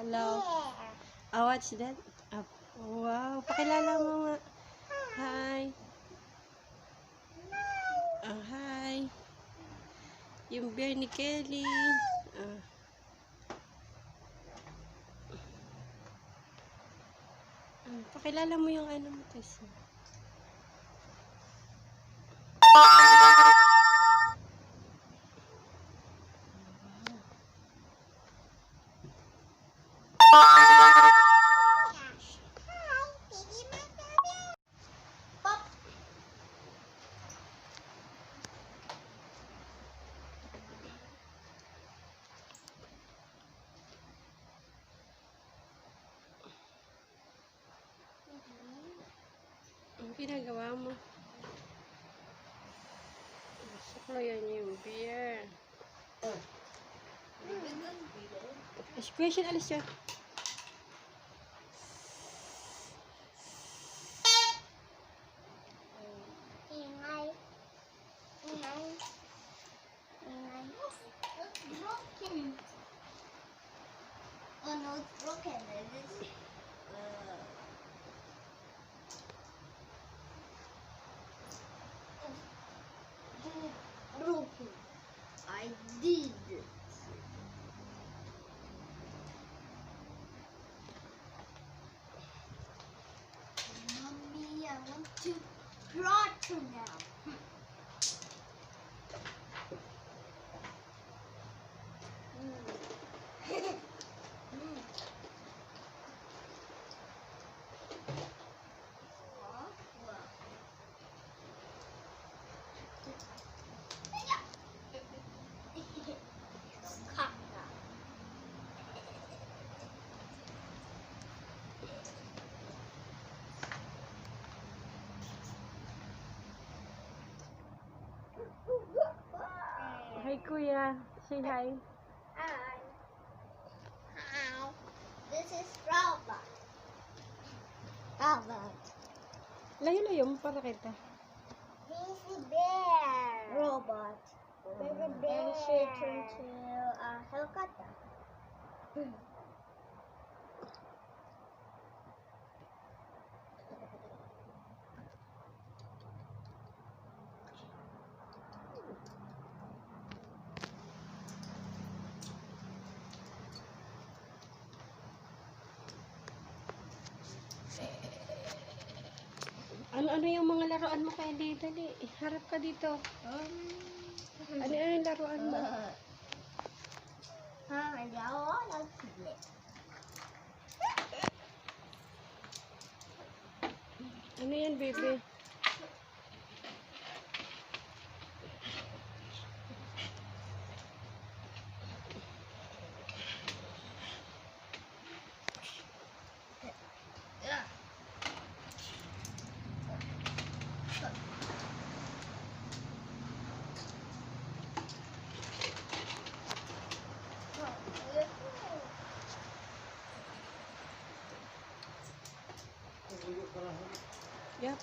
Hello. Oh, what's that? Oh, wow. Pakilala mo nga. Hi. Oh, hi. Yung bear ni Kelly. Oh. Pakilala mo yung ano mo kasi. Ang ginagawa mo? Masaklo yan yung beer. Question, alis siya. Ingay. It's broken. Oh no, it's broken. It is. Broken. I did it. Mommy, I want to crack now. Hi, kuya. Say hi. Hi. Hi. This is Robot. Robot. Layo-layo mo para kita. This is Bear. Robot. This is Bear. And she turned to a helicopter. Ano-ano yung mga laruan mo kaya di? Dali, harap ka dito. Ano yung laruan mo? Hindi ako nagpili. Ano yan, baby? Yep.